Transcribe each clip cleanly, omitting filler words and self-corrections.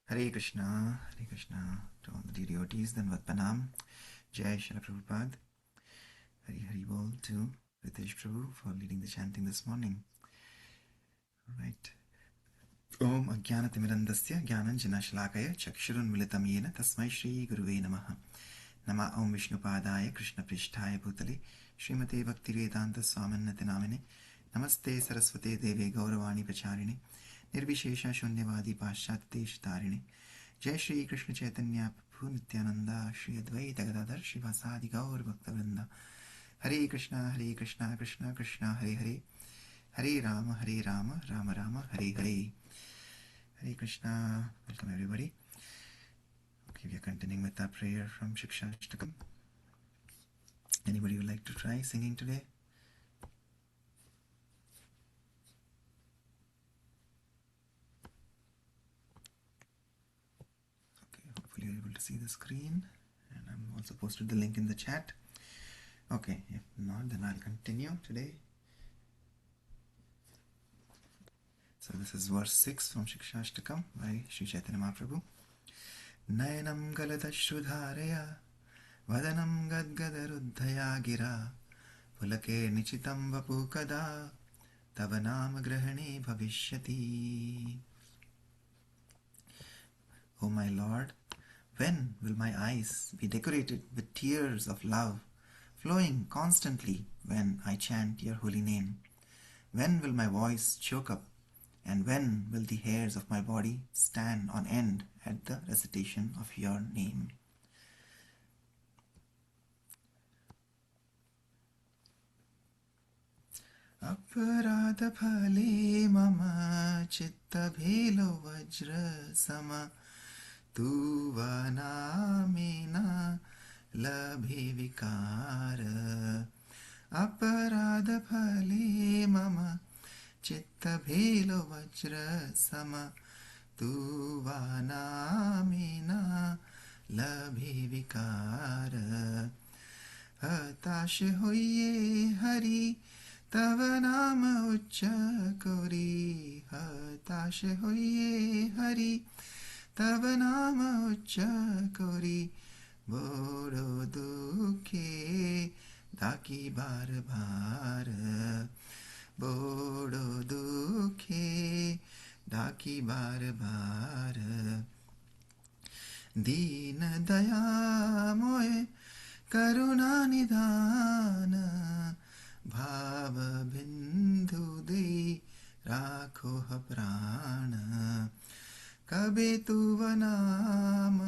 Hare Krishna to all the devotees, then Vatpanam, Jai Shri Prabhupada, Hari Hari Bol to Ritesh Prabhu for leading the chanting this morning. Alright. Om Ajnanatimirandasya Jnananjanashalakaya Chakshurunmilitam Yena Tasmai Shri Guruve Namaha. Nama Om Vishnupadaya Krishna Prishtaya Bhutale Srimate Bhaktivedanta Swaminati Namine Namaste Saraswate Deve Gauravani Pacharine Nirvishesha Shunyavadi Pashatishtarine Jai Shri Krishna Chaitanya Prabhu Nityananda Shri Advaita Gadadhar Shivasadi Gaur Bhaktavrinda Hare Krishna Krishna Krishna Hare Hare Hare Rama Rama Rama Hare Hare. Hare Krishna. Welcome everybody. Okay, we are continuing with our prayer from Shikshashtakam. Anybody would like to try singing today? Okay, hopefully you're able to see the screen. And I'm also posted the link in the chat. Okay, if not, then I'll continue today. So this is verse 6 from Shikshashtakam by Sri Chaitanya Mahaprabhu. Nayanam galadashrudharaya vadanam gadgadaruddhaya gira pulake nichitam vapu kada tava nama grahane bhavishyati. O my Lord, when will my eyes be decorated with tears of love, flowing constantly when I chant your holy name? When will my voice choke up, and when will the hairs of my body stand on end at the recitation of your name? अपराध फले मम चित्त भेलो वज्र सम तू वनामेना लभे विकार अपराध फले मम चित्त भेलो वज्र सम तू वनामेना लभे विकार हताश होइए हरि तव नाम उच्च कोरी हताश होइए हरि तव नाम उच्च कोरी बोरो दुखे दाकी बार बार बोरो दुखे दाकी बार बार दीन दया मोए करुणा निधान भाव बिंदु दे राखो ह प्राण कबे तु नाम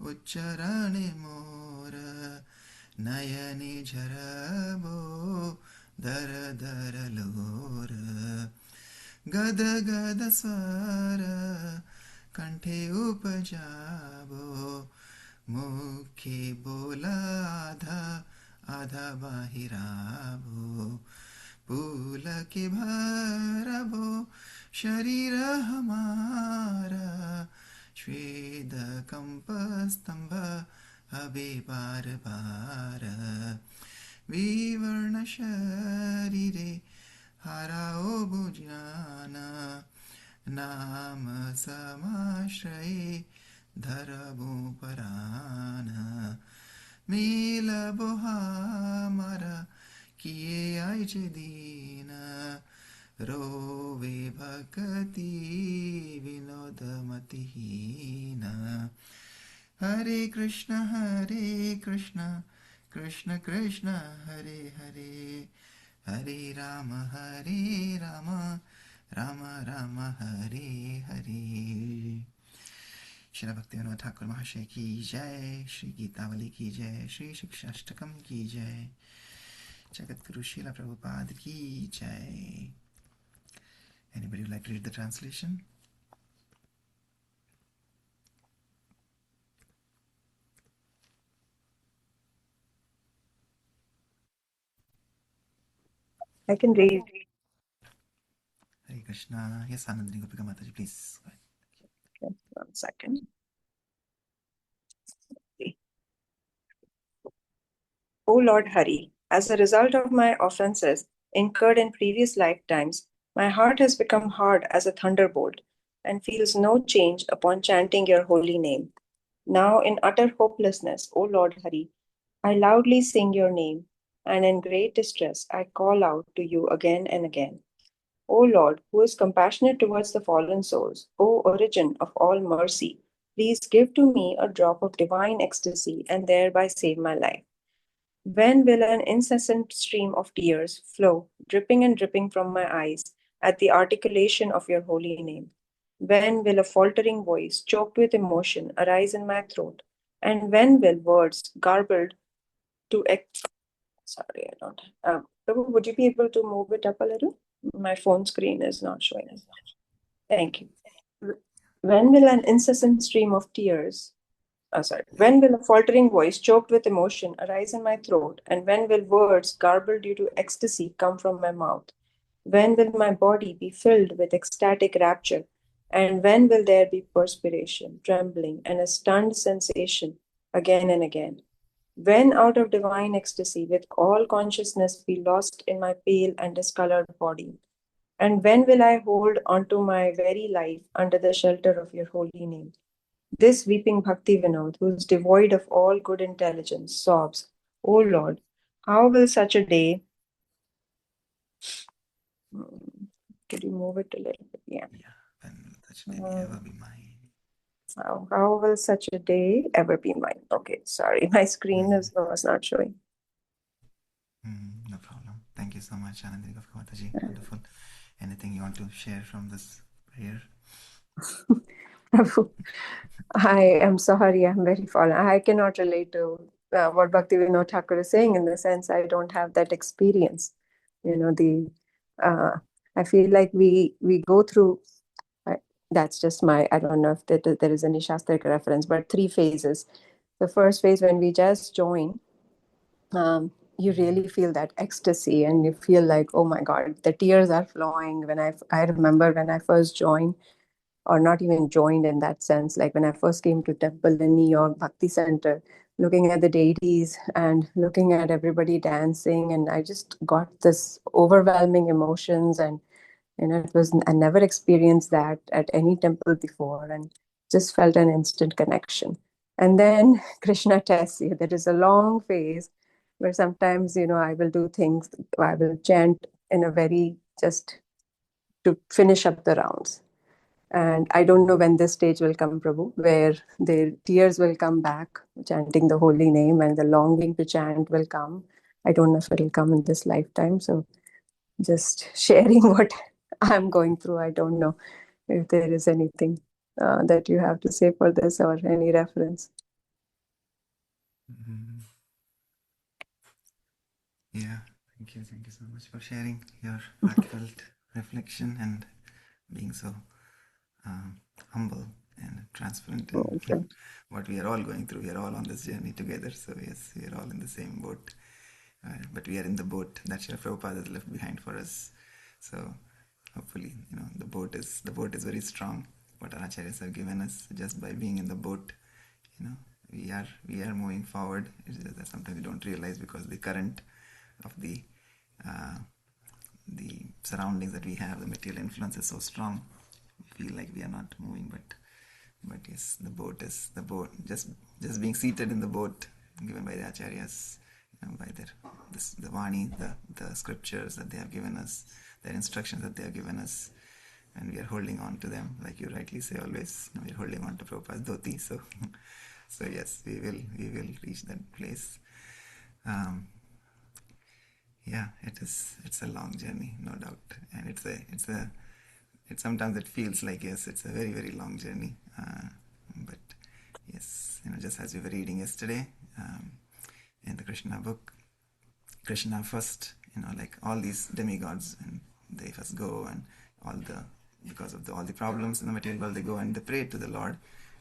उच्चरण मोर नयने झरबो दर दर लोर गद गद स्वर कंठे उपजाबो मुखे बोला आधा आधा बाहिराबो फूल के भरबो शरीर हमारा श्वेद कंप स्तंभ हबे बार बार विवर्ण शरीरे हाराओ भुजान नाम समाश्रये धरबो परान मेल बोहामारा किए आइज दीन रोवे भक्ति विनोद मतिहीन हरे कृष्ण कृष्ण कृष्ण हरे हरे हरे राम राम राम हरे हरे। श्री भक्तिविनोद ठाकुर महाशय की जय, श्री गीतावली की जय, श्री शिक्षाष्टकम की जय, जगतगुरु श्रील प्रभुपाद की जय। Anybody would like to read the translation? I can read. Hare Krishna. Yes, Anandini Gopika Mataji, please. Just 1 second. O Lord Hari, as a result of my offenses incurred in previous lifetimes, My heart has become hard as a thunderbolt and feels no change upon chanting your holy name. Now, in utter hopelessness, O Lord Hari, I loudly sing your name, and in great distress I call out to you again and again. O Lord, who is compassionate towards the fallen souls, O origin of all mercy, please give to me a drop of divine ecstasy and thereby save my life. When will an incessant stream of tears flow, dripping and dripping from my eyes, at the articulation of your holy name? When will a faltering voice, choked with emotion, arise in my throat? And when will words, garbled to sorry, I don't. Prabhu, would you be able to move it up a little? My phone screen is not showing. Thank you. When will an incessant stream of tears when will a faltering voice, choked with emotion, arise in my throat? And when will words, garbled due to ecstasy, come from my mouth? When will my body be filled with ecstatic rapture? And when will there be perspiration, trembling, and a stunned sensation again and again? When out of divine ecstasy, with all consciousness be lost in my pale and discolored body? And when will I hold onto my very life under the shelter of your holy name? This weeping Bhakti Vinod, who is devoid of all good intelligence, sobs, O Lord, how will such a day. Could you move it a little bit? Yeah. When will such a day ever be mine? How will such a day ever be mine? Okay, sorry, my screen was not showing. No problem. Thank you so much, Anandrika Mataji. Wonderful. Anything you want to share from this prayer? I am sorry, I'm very fallen. I cannot relate to what Bhaktivinoda Thakur is saying in the sense I don't have that experience. You know, I feel like we go through. That's just my. I don't know if there is any Shastric reference, but 3 phases. The first phase when we just join, you really feel that ecstasy, and you feel like, oh my God, the tears are flowing. When I remember when I first joined, or not even joined in that sense. Like when I first came to temple in New York, Bhakti Center, looking at the deities and looking at everybody dancing, and I just got this overwhelming emotions. And it was, I never experienced that at any temple before, and just felt an instant connection. And then Krishna tests you. There is a long phase where sometimes, I will do things, I will chant in a very just to finish up the rounds. And I don't know when this stage will come, Prabhu, where the tears will come back, chanting the holy name, and the longing to chant will come. I don't know if it'll come in this lifetime. So just sharing what I'm going through. I don't know if there is anything that you have to say for this or any reference. Yeah, thank you. Thank you so much for sharing your heartfelt reflection and being so humble and transparent in what we are all going through. We are all on this journey together. So yes, we are all in the same boat. But we are in the boat that Srila Prabhupada has left behind for us. So hopefully, the boat is very strong. What our acharyas have given us, just by being in the boat, we are moving forward. It's just that sometimes we don't realize because the current of the surroundings that we have, the material influence is so strong. We feel like we are not moving, but yes, the boat. Just being seated in the boat given by the acharyas, by the Vani, the scriptures that they have given us, their instructions that they have given us, and we are holding on to them, like you rightly say always. We are holding on to Prabhupada's dhoti. So yes, we will reach that place. Yeah, it's a long journey, no doubt, and sometimes it feels like, yes, it's a very, very long journey, but yes, just as we were reading yesterday in the Krishna book, Krishna first, like all these demigods, and they first go, and because of all the problems in the material world, they go and they pray to the Lord,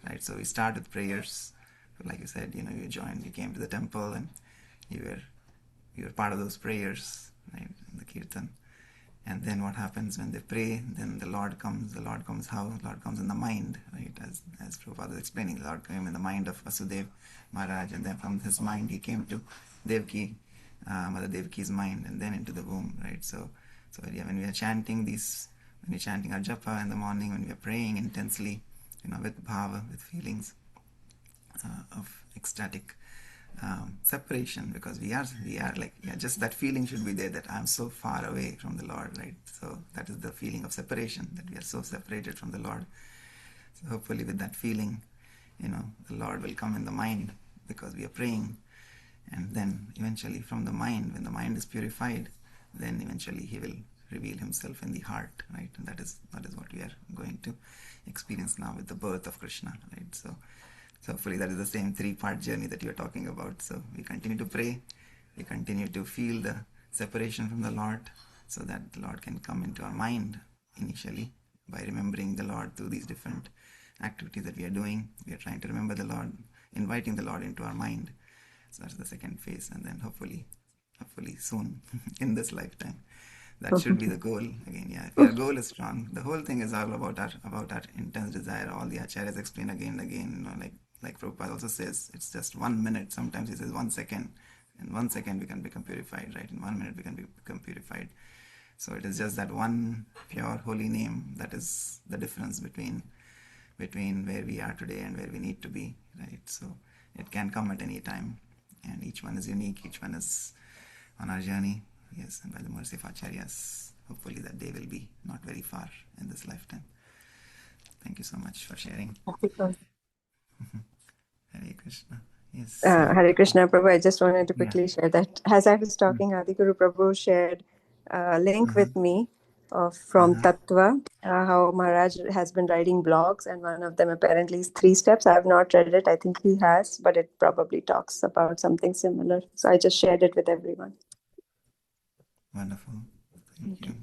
right? So we start with prayers, like you said, you came to the temple, and you were part of those prayers, right, in the kirtan. And then what happens when they pray? Then the Lord comes. The Lord comes how? The Lord comes in the mind, right? As Prabhupada was explaining, the Lord came in the mind of Vasudev Maharaj, and then from his mind he came to Devaki, Mother Devaki's mind, and then into the womb, right? So So when we are chanting these, when we're chanting our japa in the morning, when we are praying intensely, with bhava, with feelings of ecstatic separation, because we are like, just that feeling should be there, that I'm so far away from the Lord, right? So that is the feeling of separation, that we are so separated from the Lord. So hopefully with that feeling, the Lord will come in the mind, because we are praying. And then eventually from the mind, when the mind is purified, then eventually he will reveal himself in the heart, right? And that is what we are going to experience now with the birth of Krishna, right? So hopefully that is the same 3-part journey that you are talking about. So we continue to pray, we continue to feel the separation from the Lord, so that the Lord can come into our mind initially by remembering the Lord through these different activities that we are doing. We are trying to remember the Lord, inviting the Lord into our mind. So that's the second phase, and then hopefully soon in this lifetime. That should be the goal. Again, if your goal is strong, the whole thing is all about our intense desire. All the acharyas explain again and again. Like Prabhupada also says, it's just 1 minute. Sometimes he says 1 second. In 1 second we can become purified, right? In 1 minute we can become purified. So it is just that one pure holy name that is the difference between where we are today and where we need to be, right? So it can come at any time, and each one is unique. Each one is on our journey. Yes, and by the mercy of Acharyas, hopefully that day will be not very far in this lifetime. Thank you so much for sharing. Hare Krishna. Yes. Hare Krishna, Prabhu. I just wanted to quickly share that as I was talking, Adhiguru Prabhu shared a link with me from Tattva, how Maharaj has been writing blogs, and one of them apparently is 3 steps. I have not read it. I think he has, but it probably talks about something similar. So I just shared it with everyone. Wonderful. Thank you.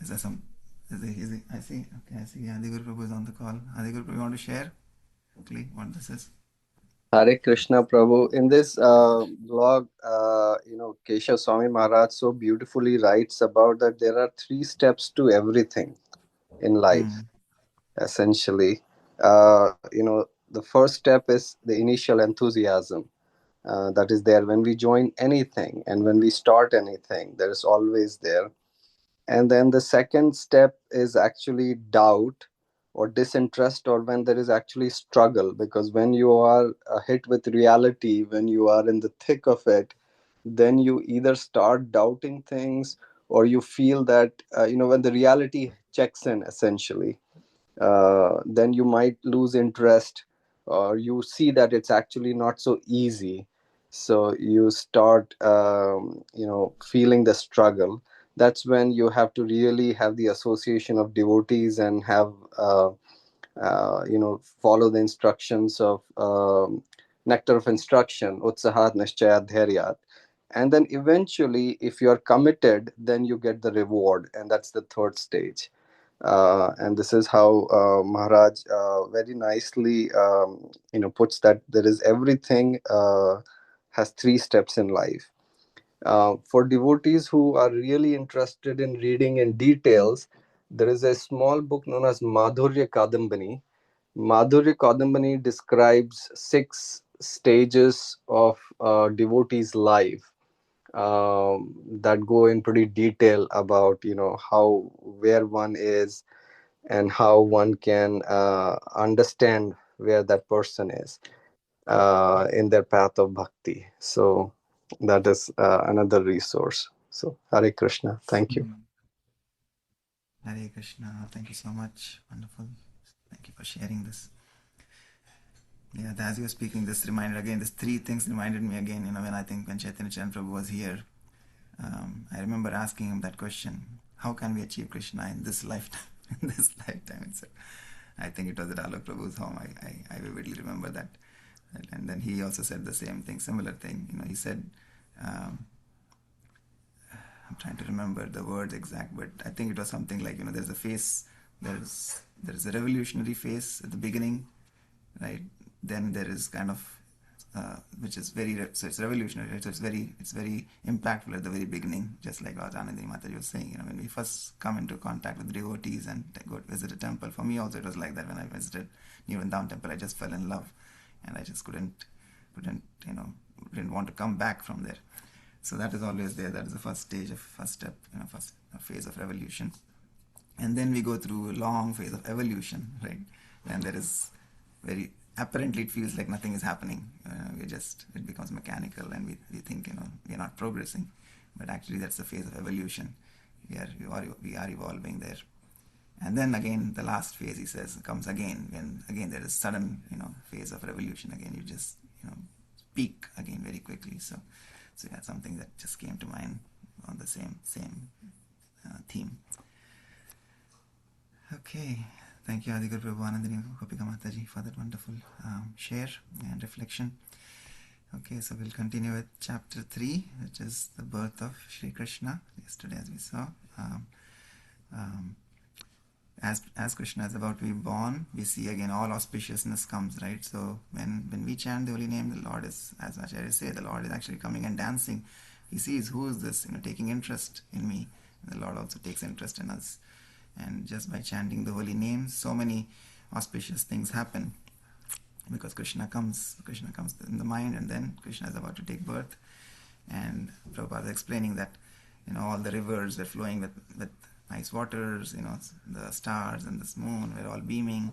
Is there some? I see. Okay, I see. Adhiguru Prabhu is on the call. Adhiguru Prabhu, you want to share quickly what this is? Hare Krishna, Prabhu. In this blog, Keshav Swami Maharaj so beautifully writes about that there are 3 steps to everything in life, essentially. The first step is the initial enthusiasm that is there when we join anything, and when we start anything, there is always there. And then the second step is actually doubt or disinterest, or when there is actually struggle, because when you are hit with reality, when you are in the thick of it, then you either start doubting things, or you feel that when the reality checks in, essentially, then you might lose interest, or you see that it's actually not so easy. So you start feeling the struggle. That's when you have to really have the association of devotees and have follow the instructions of nectar of instruction, utsahat nishchayat dhairyat. And then eventually, if you are committed, then you get the reward, and that's the third stage. And this is how Maharaj very nicely puts that there is everything has 3 steps in life. For devotees who are really interested in reading in details, there is a small book known as Madhurya Kadambani. Madhurya Kadambani describes 6 stages of devotee's life that go in pretty detail about how, where one is, and how one can understand where that person is in their path of bhakti. So that is another resource. So Hare Krishna. Thank you. Hare Krishna. Thank you so much. Wonderful. Thank you for sharing this. Yeah, as you were speaking, this reminded again, these 3 things reminded me again, when Chaitanya Chandra Prabhu was here. I remember asking him that question: how can we achieve Krishna in this lifetime? In this lifetime itself. I think it was at Alok Prabhu's home. I vividly remember that. And then he also said the same thing, similar thing. He said, I'm trying to remember the words exact, but I think it was something like, there's a phase, there's a revolutionary phase at the beginning, right? Then there is kind of which is so it's revolutionary, right? So it's very impactful at the very beginning, just like Rajanandini Mataji was saying. When we first come into contact with devotees and go visit a temple, for me also it was like that. When I visited New Vrindavan temple, I just fell in love, and I just didn't want to come back from there. So that is always there. That is the first stage of first step, first phase of revolution. And then we go through a long phase of evolution, right? And there is apparently it feels like nothing is happening. It becomes mechanical, and we think, we are not progressing. But actually that's the phase of evolution. We are evolving there. And then again, the last phase, he says, comes again, when again there is sudden, phase of revolution again. You just, peak again very quickly. So that's something that just came to mind on the same theme. Okay, thank you Adiguru Prabhu Anandini Gopika Mataji for that wonderful share and reflection. Okay, so we'll continue with chapter 3, which is the birth of Shri Krishna. Yesterday, as we saw, as Krishna is about to be born, we see again all auspiciousness comes, right? So when we chant the holy name, the Lord is, as Acharyas say, the Lord is actually coming and dancing. He sees who is this, taking interest in me. The Lord also takes interest in us. And just by chanting the holy name, so many auspicious things happen. Because Krishna comes in the mind, and then Krishna is about to take birth. And Prabhupada is explaining that, all the rivers were flowing with nice waters, the stars and this moon were all beaming.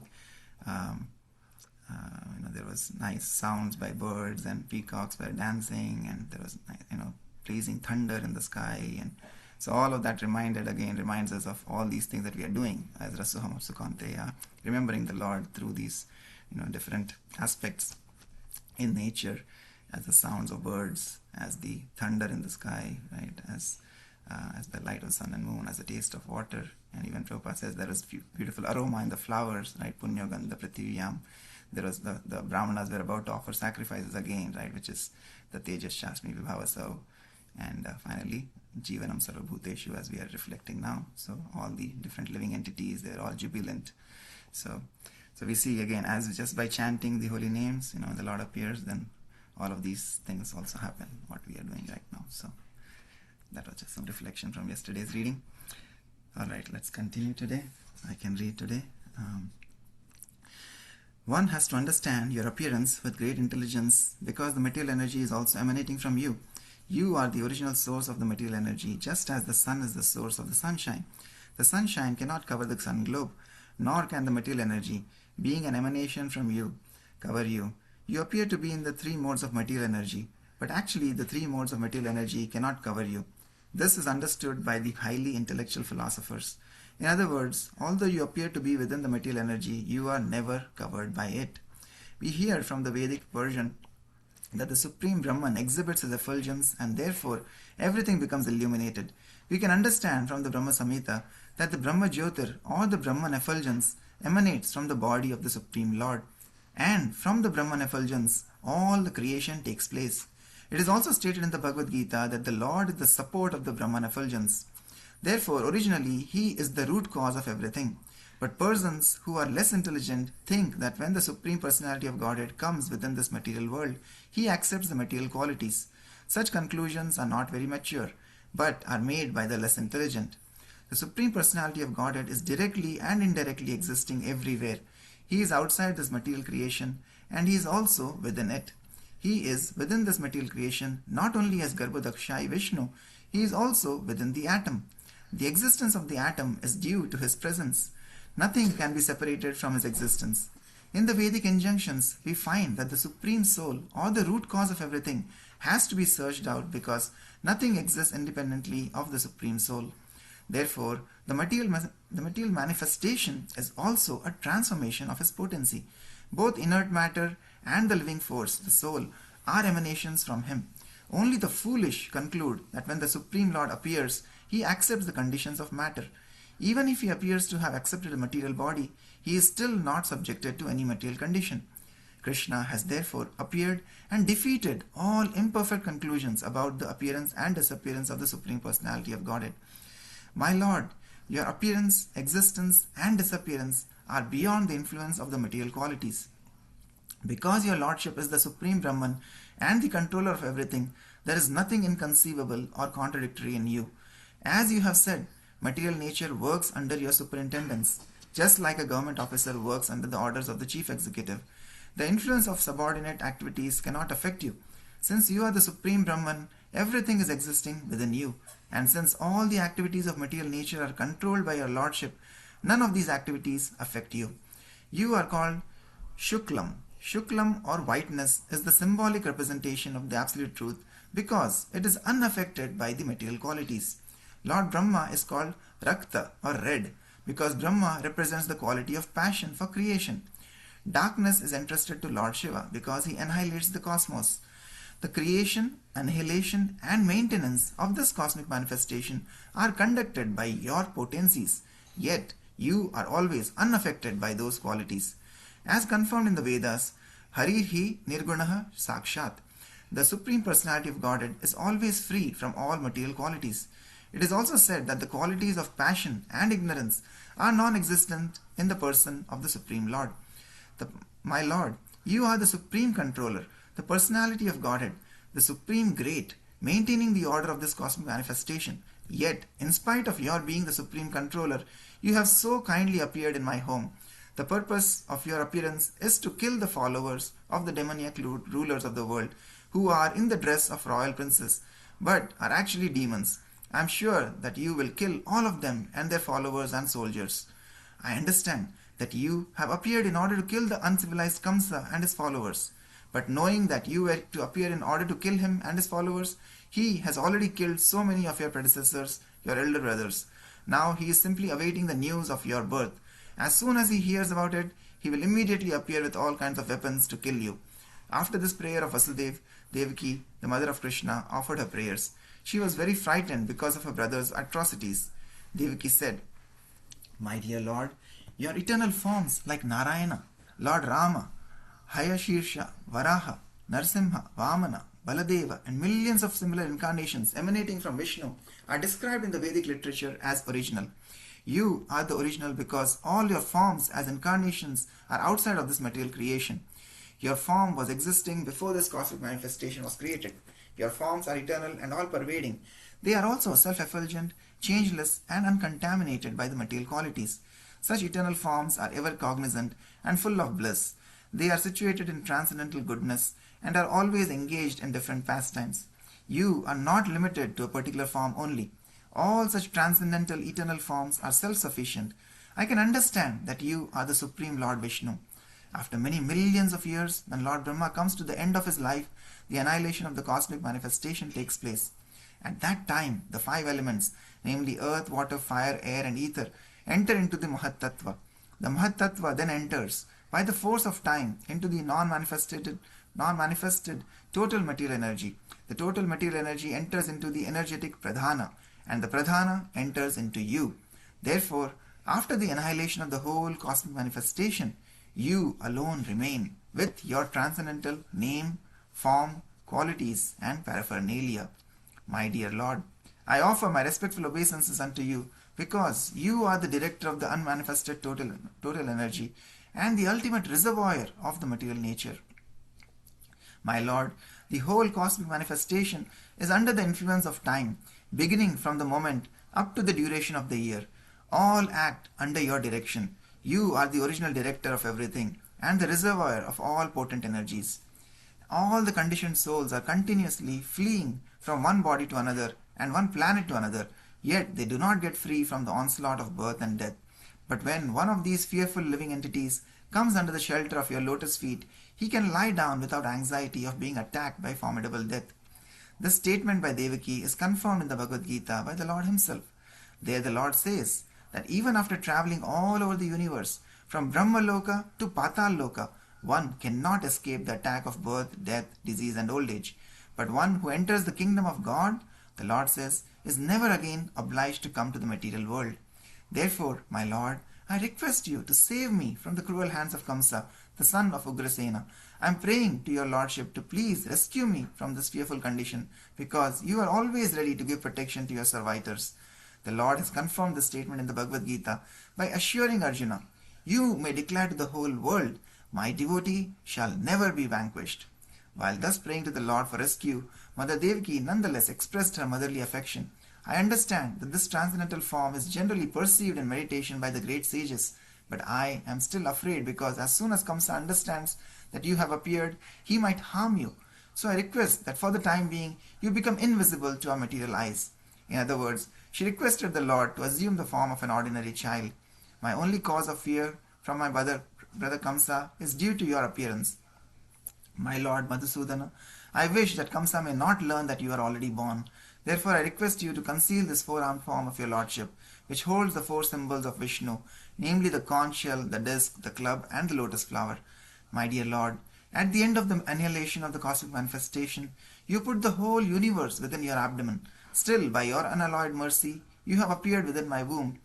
There was nice sounds by birds, and peacocks were dancing, and there was, pleasing thunder in the sky. And so all of that reminds us of all these things that we are doing as Rasuham Sukanteya, remembering the Lord through these, different aspects in nature, as the sounds of birds, as the thunder in the sky, right, as the light of sun and moon, as the taste of water. And even Prabhupada says there is beautiful aroma in the flowers, right, Punyagandha Prithiviyam. There was the Brahmanas were about to offer sacrifices again, right, which is the Tejas Shasmi Vibhavasav. And finally, Jivanam Sarvabhuteshu, as we are reflecting now. So all the different living entities, they're all jubilant. So we see again, as just by chanting the holy names, the Lord appears, then all of these things also happen, what we are doing right now. So that was just some reflection from yesterday's reading. All right, let's continue today. I can read today. One has to understand your appearance with great intelligence, because the material energy is also emanating from you. You are the original source of the material energy, just as the sun is the source of the sunshine. The sunshine cannot cover the sun globe, nor can the material energy, being an emanation from you, cover you. You appear to be in the 3 modes of material energy, but actually the 3 modes of material energy cannot cover you. This is understood by the highly intellectual philosophers. In other words, although you appear to be within the material energy, you are never covered by it. We hear from the Vedic version that the Supreme Brahman exhibits his effulgence, and therefore everything becomes illuminated. We can understand from the Brahma Samhita that the Brahma Jyotir, or the Brahman effulgence, emanates from the body of the Supreme Lord, and from the Brahman effulgence all the creation takes place. It is also stated in the Bhagavad Gita that the Lord is the support of the Brahman effulgence. Therefore, originally, he is the root cause of everything. But persons who are less intelligent think that when the Supreme Personality of Godhead comes within this material world, he accepts the material qualities. Such conclusions are not very mature, but are made by the less intelligent. The Supreme Personality of Godhead is directly and indirectly existing everywhere. He is outside this material creation, and he is also within it. He is within this material creation not only as Garbhodakshai Vishnu, he is also within the atom. The existence of the atom is due to his presence. Nothing can be separated from his existence. In the Vedic injunctions, we find that the Supreme Soul, or the root cause of everything, has to be searched out, because nothing exists independently of the Supreme Soul. Therefore, the material manifestation is also a transformation of his potency. Both inert matter and the living force, the soul, are emanations from him. Only the foolish conclude that when the Supreme Lord appears, he accepts the conditions of matter. Even if he appears to have accepted a material body, he is still not subjected to any material condition. Krishna has therefore appeared and defeated all imperfect conclusions about the appearance and disappearance of the Supreme Personality of Godhead. My Lord, your appearance, existence, and disappearance are beyond the influence of the material qualities. Because your Lordship is the Supreme Brahman and the controller of everything, there is nothing inconceivable or contradictory in you. As you have said, material nature works under your superintendence, just like a government officer works under the orders of the chief executive. The influence of subordinate activities cannot affect you. Since you are the Supreme Brahman Everything is existing within you, and since all the activities of material nature are controlled by your lordship, none of these activities affect you. You are called Shuklam. Shuklam or whiteness is the symbolic representation of the absolute truth because it is unaffected by the material qualities. Lord Brahma is called Rakta or red because Brahma represents the quality of passion for creation. Darkness is entrusted to Lord Shiva because he annihilates the cosmos. The creation, annihilation, and maintenance of this cosmic manifestation are conducted by your potencies, yet you are always unaffected by those qualities. As confirmed in the Vedas, Harihi Nirgunaha Sakshat, the Supreme Personality of Godhead is always free from all material qualities. It is also said that the qualities of passion and ignorance are non-existent in the person of the Supreme Lord. My Lord, you are the Supreme Controller, the Personality of Godhead, the Supreme Great, maintaining the order of this cosmic manifestation. Yet, in spite of your being the Supreme Controller, you have so kindly appeared in my home. The purpose of your appearance is to kill the followers of the demoniac rulers of the world, who are in the dress of royal princes, but are actually demons. I am sure that you will kill all of them and their followers and soldiers. I understand that you have appeared in order to kill the uncivilized Kamsa and his followers. But knowing that you were to appear in order to kill him and his followers, he has already killed so many of your predecessors, your elder brothers. Now he is simply awaiting the news of your birth. As soon as he hears about it, he will immediately appear with all kinds of weapons to kill you. After this prayer of Vasudev, Devaki, the mother of Krishna, offered her prayers. She was very frightened because of her brother's atrocities. Devaki said, My dear Lord, your eternal forms like Narayana, Lord Rama, Hayashirsha, Varaha, Narsimha, Vamana, Baladeva, and millions of similar incarnations emanating from Vishnu are described in the Vedic literature as original. You are the original because all your forms as incarnations are outside of this material creation. Your form was existing before this cosmic manifestation was created. Your forms are eternal and all-pervading. They are also self-effulgent, changeless, and uncontaminated by the material qualities. Such eternal forms are ever cognizant and full of bliss. They are situated in transcendental goodness and are always engaged in different pastimes. You are not limited to a particular form only. All such transcendental eternal forms are self-sufficient. I can understand that you are the Supreme Lord Vishnu. After many millions of years, when Lord Brahma comes to the end of his life, the annihilation of the cosmic manifestation takes place. At that time, the five elements, namely earth, water, fire, air, and ether, enter into the Mahat Tattva. The Mahat Tattva then enters, by the force of time, into the non-manifested total material energy. The total material energy enters into the energetic Pradhana, and the Pradhana enters into you. Therefore, after the annihilation of the whole cosmic manifestation, you alone remain with your transcendental name, form, qualities, and paraphernalia. My dear Lord, I offer my respectful obeisances unto you because you are the director of the unmanifested total energy and the ultimate reservoir of the material nature. My Lord, the whole cosmic manifestation is under the influence of time, beginning from the moment up to the duration of the year. All act under your direction. You are the original director of everything and the reservoir of all potent energies. All the conditioned souls are continuously fleeing from one body to another and one planet to another, yet they do not get free from the onslaught of birth and death. But when one of these fearful living entities comes under the shelter of your lotus feet, he can lie down without anxiety of being attacked by formidable death. This statement by Devaki is confirmed in the Bhagavad Gita by the Lord himself. There the Lord says that even after traveling all over the universe, from Brahma Loka to Patal Loka, one cannot escape the attack of birth, death, disease and old age. But one who enters the kingdom of God, the Lord says, is never again obliged to come to the material world. Therefore, my Lord, I request you to save me from the cruel hands of Kamsa, the son of Ugrasena. I am praying to your Lordship to please rescue me from this fearful condition, because you are always ready to give protection to your servitors. The Lord has confirmed the statement in the Bhagavad Gita by assuring Arjuna, you may declare to the whole world, my devotee shall never be vanquished. While thus praying to the Lord for rescue, Mother Devaki nonetheless expressed her motherly affection. I understand that this transcendental form is generally perceived in meditation by the great sages, but I am still afraid because as soon as Kamsa understands that you have appeared, he might harm you. So I request that for the time being you become invisible to our material eyes. In other words, she requested the Lord to assume the form of an ordinary child. My only cause of fear from my brother Kamsa is due to your appearance. My lord Madhusudana, I wish that Kamsa may not learn that you are already born. Therefore, I request you to conceal this four-armed form of your lordship, which holds the four symbols of Vishnu, namely the conch shell, the disc, the club, and the lotus flower. My dear lord, at the end of the annihilation of the cosmic manifestation, you put the whole universe within your abdomen. Still, by your unalloyed mercy, you have appeared within my womb.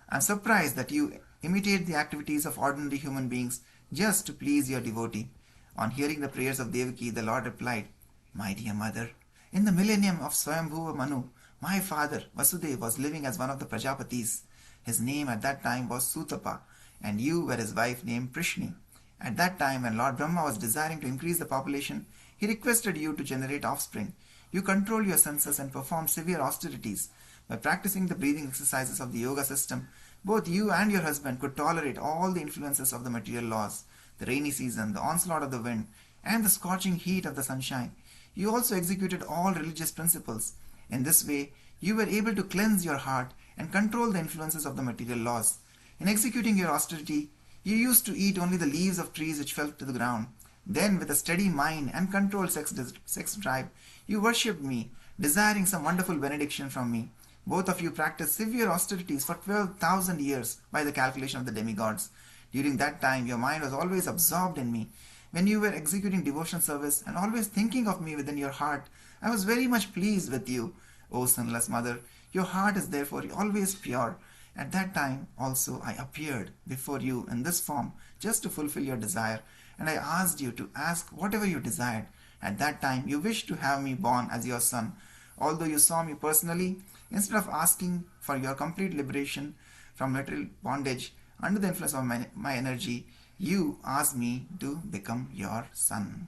I am surprised that you imitate the activities of ordinary human beings just to please your devotee. On hearing the prayers of Devaki, the Lord replied, My dear mother, in the millennium of Swayambhuva Manu, my father Vasudeva was living as one of the Prajapatis. His name at that time was Sutapa, and you were his wife named Prishni. At that time, when Lord Brahma was desiring to increase the population, he requested you to generate offspring. You controlled your senses and performed severe austerities. By practicing the breathing exercises of the yoga system, both you and your husband could tolerate all the influences of the material laws, the rainy season, the onslaught of the wind, and the scorching heat of the sunshine. You also executed all religious principles. In this way, you were able to cleanse your heart and control the influences of the material laws. In executing your austerity, you used to eat only the leaves of trees which fell to the ground. Then, with a steady mind and controlled sex drive, you worshipped me, desiring some wonderful benediction from me. Both of you practiced severe austerities for 12,000 years by the calculation of the demigods. During that time, your mind was always absorbed in me. When you were executing devotion service and always thinking of me within your heart, I was very much pleased with you, O sinless mother. Your heart is therefore always pure. At that time also I appeared before you in this form just to fulfill your desire, and I asked you to ask whatever you desired. At that time you wished to have me born as your son. Although you saw me personally, instead of asking for your complete liberation from material bondage under the influence of my energy, you asked me to become your son.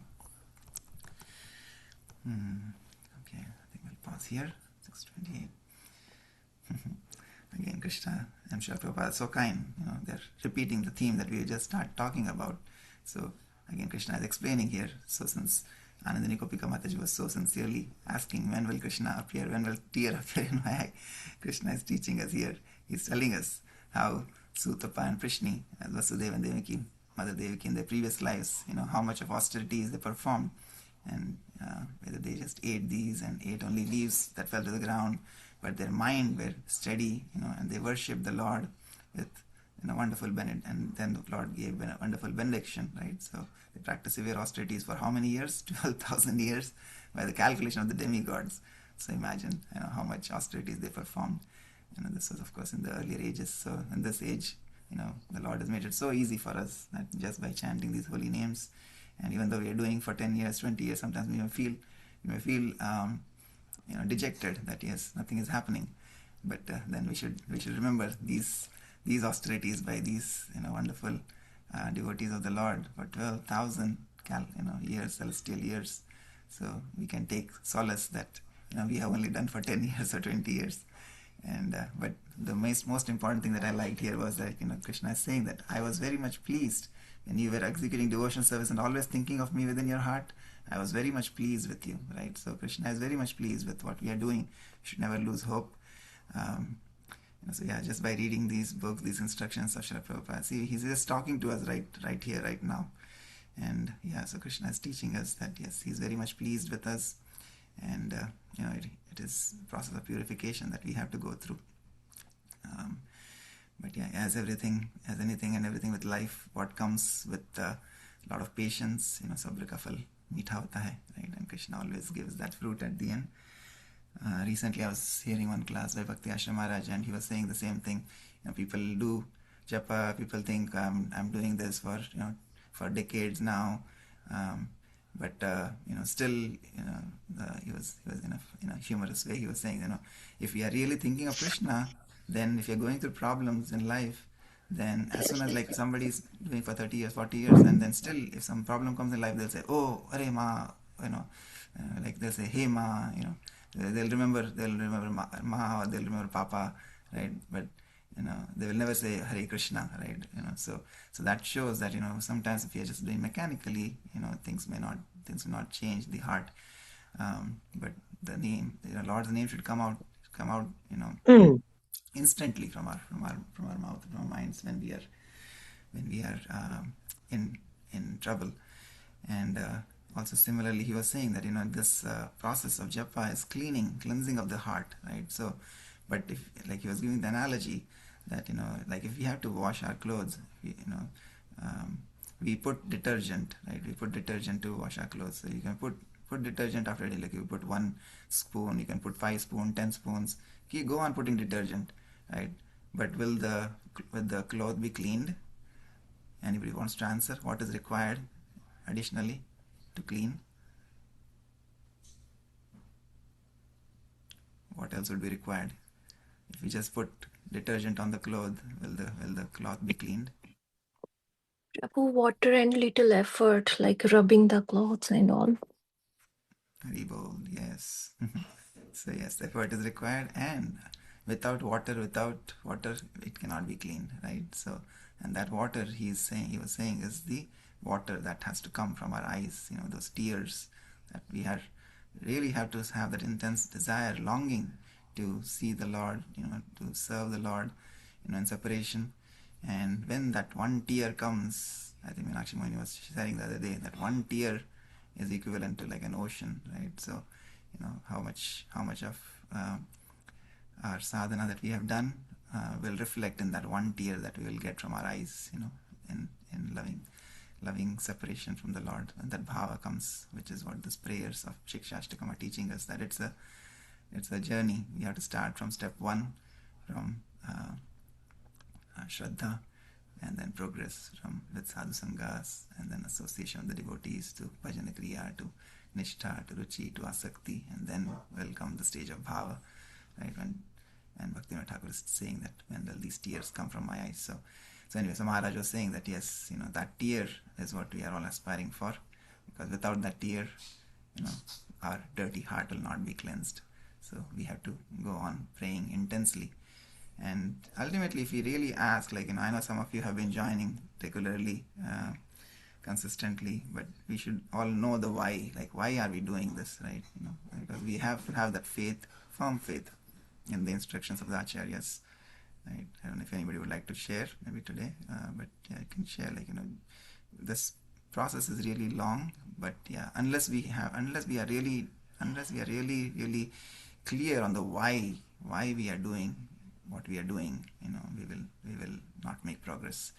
Okay, I think we'll pause here. 6:28. Again, Krishna and Srila Prabhupada are so kind. They're repeating the theme that we just started talking about. So again, Krishna is explaining here. So since Anandini Gopika Mataji was so sincerely asking, when will Krishna appear? When will tear appear in my eye? Krishna is teaching us here. He's telling us how Sutapa and Prishni, as Vasudeva and Devaki, Mother Devaki in their previous lives, how much of austerities they performed, and whether they just ate these and ate only leaves that fell to the ground, but their mind were steady, and they worshipped the Lord with wonderful benediction, and then the Lord gave a wonderful benediction, right? So they practiced severe austerities for how many years? 12,000 years by the calculation of the demigods. So imagine how much austerities they performed. This was of course in the earlier ages. So in this age, the Lord has made it so easy for us that just by chanting these holy names, and even though we are doing for 10 years, 20 years, sometimes we may feel dejected that yes, nothing is happening. But then we should remember these austerities by these wonderful devotees of the Lord for 12,000 years, celestial years. So we can take solace that we have only done for 10 years or 20 years. And but the most important thing that I liked here was that Krishna is saying that I was very much pleased when you were executing devotion service and always thinking of me within your heart. I was very much pleased with you, right? So Krishna is very much pleased with what we are doing. We should never lose hope. So yeah, just by reading these books, these instructions of Srila Prabhupada, see, he's just talking to us right here, right now. And yeah, so Krishna is teaching us that yes, he's very much pleased with us, and it is a process of purification that we have to go through. But yeah, as anything and everything with life, what comes with a lot of patience, sabr ka phal meetha hota hai, right? And Krishna always gives that fruit at the end. Recently I was hearing one class by Bhakti Ashram Maharaj, and he was saying the same thing. People do japa, people think I'm doing this for decades now, but still he was in a humorous way, he was saying, if we are really thinking of Krishna, then if you're going through problems in life, then as soon as like somebody's doing for 30 years, 40 years, and then still if some problem comes in life, they'll say, oh, Hare Ma, like they'll say, hey Ma, they'll remember Ma, or they'll remember Papa, right? But they will never say Hare Krishna, right? So that shows that sometimes if you're just doing mechanically, things may not change the heart. But the name, Lord's name should come out, instantly from our mouth, from our minds when we are in trouble. And also similarly, he was saying that this process of japa is cleansing of the heart, right? So, but if, like, he was giving the analogy that like if we have to wash our clothes, we put detergent, right? We put detergent to wash our clothes. So you can put detergent after it, like you put 1 spoon, you can put 5 spoons, 10 spoons. You go on putting detergent, right? But will the cloth be cleaned? Anybody wants to answer? What is required additionally to clean? What else would be required? If we just put detergent on the cloth, will the cloth be cleaned? Prabhu, water and little effort, like rubbing the clothes and all. Very bold, yes. So yes, effort is required, and without water, it cannot be cleaned, right? So, and that water he was saying is the water that has to come from our eyes, those tears that we really have to have that intense desire, longing to see the Lord, to serve the Lord, in separation. And when that one tear comes, I think Meenakshi Mohini was sharing the other day, that one tear is equivalent to like an ocean, right? So, how much of our sadhana that we have done will reflect in that one tear that we will get from our eyes, in loving separation from the Lord. And that bhava comes, which is what these prayers of Shikshashtakam are teaching us, that it's a journey. We have to start from step 1, from Shraddha, and then progress with sadhu sangas, and then association with the devotees, to bhajana kriya, to nishtha, to ruchi, to asakti, and then will come the stage of bhava, right? And Bhaktivinoda Thakur is saying that when will these tears come from my eyes? So anyway, so Maharaj was saying that yes, that tear is what we are all aspiring for, because without that tear, our dirty heart will not be cleansed. So we have to go on praying intensely. And ultimately, if we really ask, like, I know some of you have been joining regularly, consistently, but we should all know the why. Like, why are we doing this, right? Because we have to have that faith, firm faith in the instructions of the acharyas, right? I don't know if anybody would like to share maybe today, but yeah, I can share, like, this process is really long, but yeah, unless we are really clear on the why we are doing what we are doing, we will not make progress,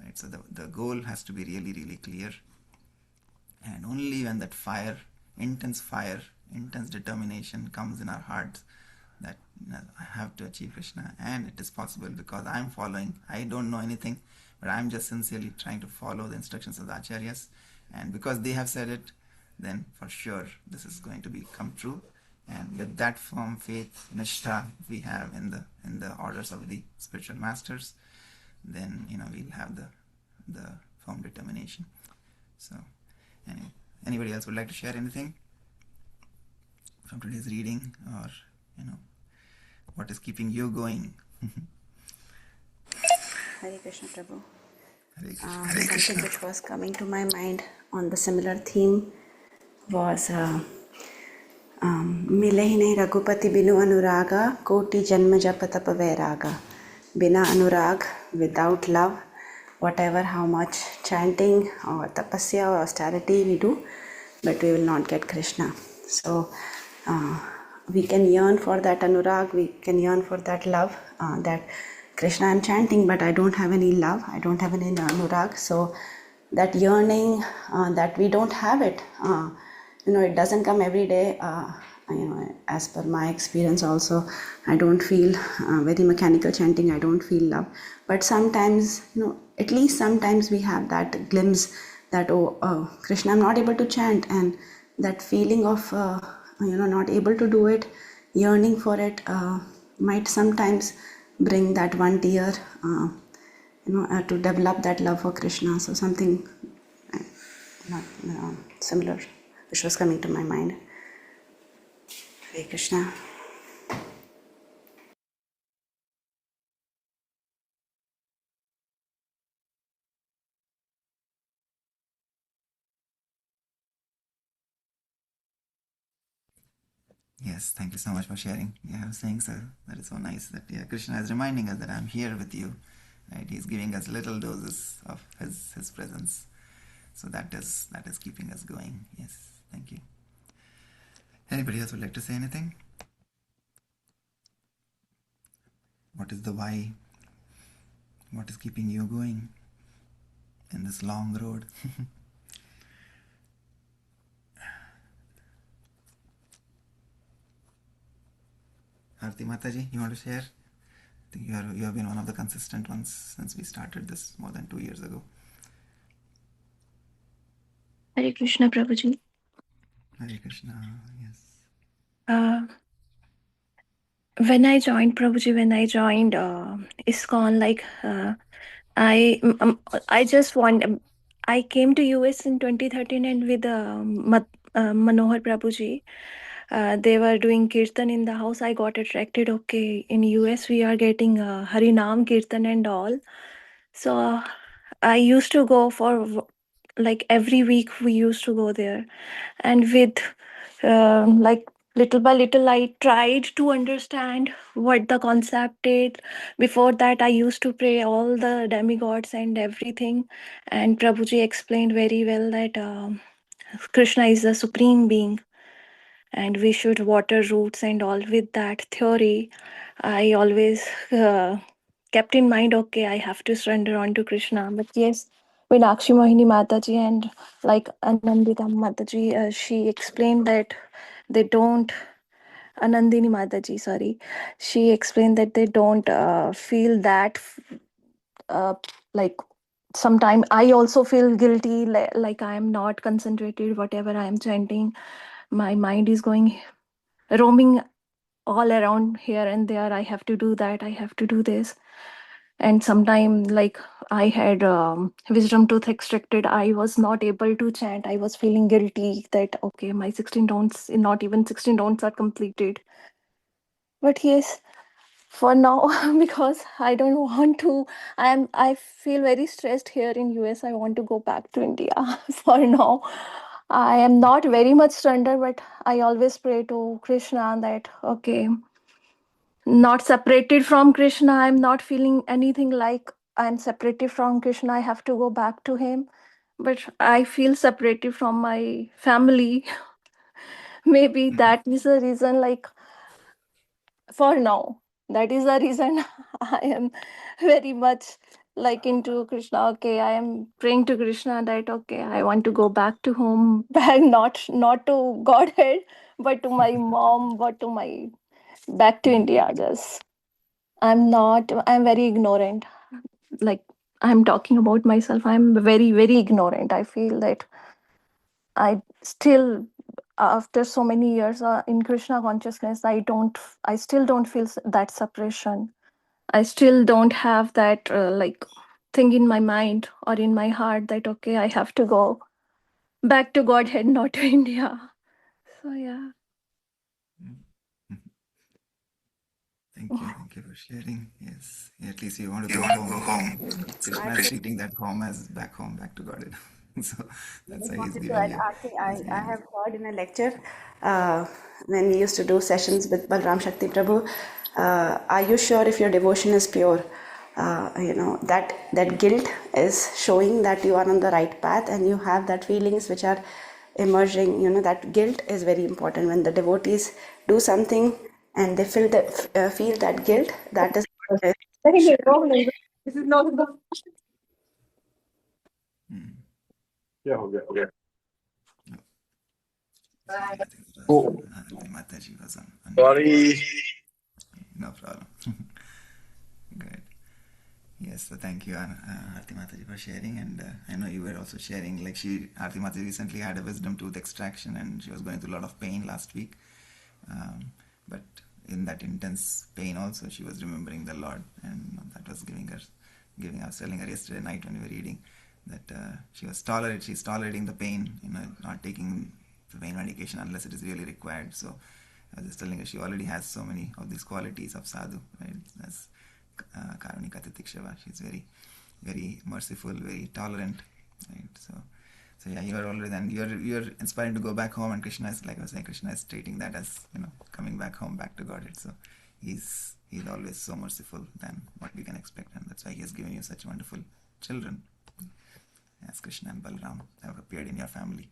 right? So the goal has to be really, really clear, and only when that intense determination comes in our hearts, that I have to achieve Krishna, and it is possible because I don't know anything, but I'm just sincerely trying to follow the instructions of the acharyas, and because they have said it, then for sure this is going to come true. And with that firm faith, nishtha we have in the orders of the spiritual masters, then we'll have the firm determination. So anyway, anybody else would like to share anything from today's reading, or what is keeping you going? Hare Krishna, Prabhu. Hare Krishna. Something which was coming to my mind on the similar theme was मिले ही नहीं रघुपति बिनु अनुरागा कोटि जन्म जप तप वैरागा. Bina anurag, without love, whatever, how much chanting or tapasya or austerity we do, but we will not get Krishna. So we can yearn for that anurag, we can yearn for that love, that Krishna I'm chanting, but I don't have any love, I don't have any anurag. So that yearning, that we don't have it, it doesn't come every day. As per my experience also, I don't feel very mechanical chanting, I don't feel love. But sometimes, at least sometimes we have that glimpse that, Krishna, I'm not able to chant, and that feeling of, not able to do it, yearning for it, might sometimes bring that one tear, to develop that love for Krishna. So something similar which was coming to my mind. Hare Krishna. Yes, thank you so much for sharing. Yeah, I was saying, sir, that is so nice that Krishna is reminding us that I'm here with you. Right? He's giving us little doses of his presence. So that is keeping us going. Yes, thank you. Anybody else would like to say anything? What is the why? What is keeping you going in this long road? Arti Mataji, you want to share? I think you have been one of the consistent ones since we started this more than 2 years ago. Hare Krishna, Prabhuji. Hare Krishna, yes. Uh, when I joined Prabhuji, when I joined ISKCON, I just want. I came to US in 2013, and with Manohar Prabhuji, they were doing kirtan in the house. I got attracted. Okay, in US we are getting Harinam kirtan and all. So I used to go for like every week. We used to go there, and with like little by little I tried to understand what the concept is. Before that I used to pray all the demigods and everything, and Prabhuji explained very well that Krishna is the supreme being and we should water roots and all. With that theory I always kept in mind, okay, I have to surrender on to Krishna. But yes, when Akshi Mohini Mataji and like Anandita Mataji, she explained that they don't, Anandini Mataji, sorry, she explained that they don't feel that uh, like sometimes I also feel guilty, like I am not concentrated, whatever I am chanting, my mind is going roaming all around here and there. I have to do that, I have to do this. And sometime like I had wisdom tooth extracted, I was not able to chant. I was feeling guilty that okay, my 16 rounds, not even 16 rounds are completed. But yes, for now, because I don't want to, I feel very stressed here in US. I want to go back to India. For now I am not very much surrender, but I always pray to Krishna that okay, not separated from Krishna. I'm not feeling anything like I'm separated from Krishna. I have to go back to him. But I feel separated from my family. Maybe that is the reason, like, for now, that is the reason I am very much like into Krishna. Okay, I am praying to Krishna that okay, I want to go back to home, back not to Godhead, but to my mom, but to my back to India. Just I'm very ignorant. Like I'm talking about myself. I'm very, very ignorant. I feel that I still, after so many years in Krishna consciousness, I still don't feel that separation. I still don't have that like thing in my mind or in my heart that, okay, I have to go back to Godhead, not to India. So, yeah. Thank you for sharing. Yes, at least you want to go home. Krishna is treating that home as back home, back to God. So I that's just why he's wanted to giving add, you. Aarti, He's I giving you. have heard in a lecture when we used to do sessions with Balram Shakti Prabhu, are you sure if your devotion is pure? That guilt is showing that you are on the right path and you have that feelings which are emerging. That guilt is very important. When the devotees do something and they feel that guilt, that is This is not the Sorry, I think it was Oh, the Mataji was unmuted. sorry. No problem. Good. Yes, so thank you, Aarti Mataji, for sharing. And I know you were also sharing, like Aarti Mataji recently had a wisdom tooth extraction and she was going through a lot of pain last week. But in that intense pain also, she was remembering the Lord. And that was I was telling her yesterday night when we were reading that she's tolerating the pain, not taking the pain medication unless it is really required. So I was just telling her she already has so many of these qualities of sadhu, right? That's Karunika Titikshava. She's very, very merciful, very tolerant, right? So So yeah, you're already then you're inspiring to go back home, and Krishna is, like I was saying, Krishna is treating that as, coming back home, back to Godhead. So he's always so merciful than what we can expect, and that's why he has given you such wonderful children, as Krishna and Balram have appeared in your family.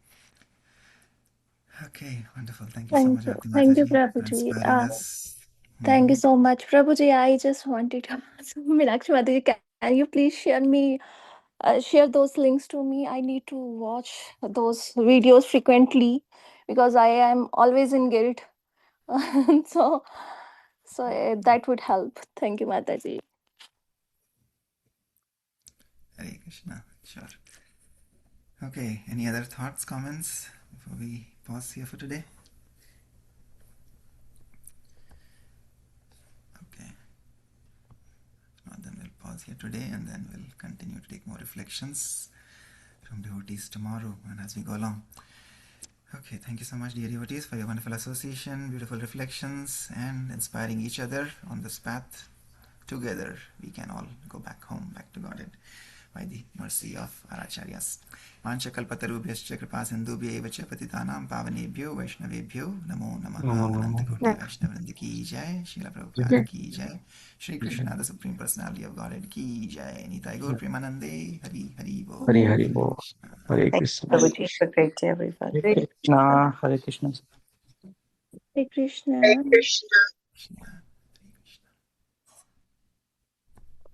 Okay, wonderful. Thank you so much, Aarti Thank you, Mataji, for Prabhuji. inspiring us. Thank you so much, Prabhuji. I just wanted to ask Meenakshi Mataji, can you please share those links to me? I need to watch those videos frequently because I am always in guilt. so that would help. Thank you, Mataji. Hare Krishna. Sure. Okay, any other thoughts, comments before we pause here for today? Okay. If not, then we'll pause here today, and then we'll continue to take more reflections from devotees tomorrow and as we go along. Okay, thank you so much, dear devotees, for your wonderful association, beautiful reflections, and inspiring each other on this path. Together, we can all go back home, back to Godhead, by the mercy of our acharyas. Vancha kalpatarubhyascha kripa sindhubhya eva cha patitanam pavanebhyo vaishnavebhyo namo namaha. Ananta Koti Vaishnavrinda ki jai, Srila Prabhupada ki jai, Shri Krishna, the Supreme Personality of Godhead ki jai, Nitai Gaur Premanande, Hari Hari Bol. Hari Hari Bol. Hare Thank you, Krishna. Prabhuji. Have a great day, everyone. Hare Krishna. Hare Krishna. Hare Krishna. Hare Krishna.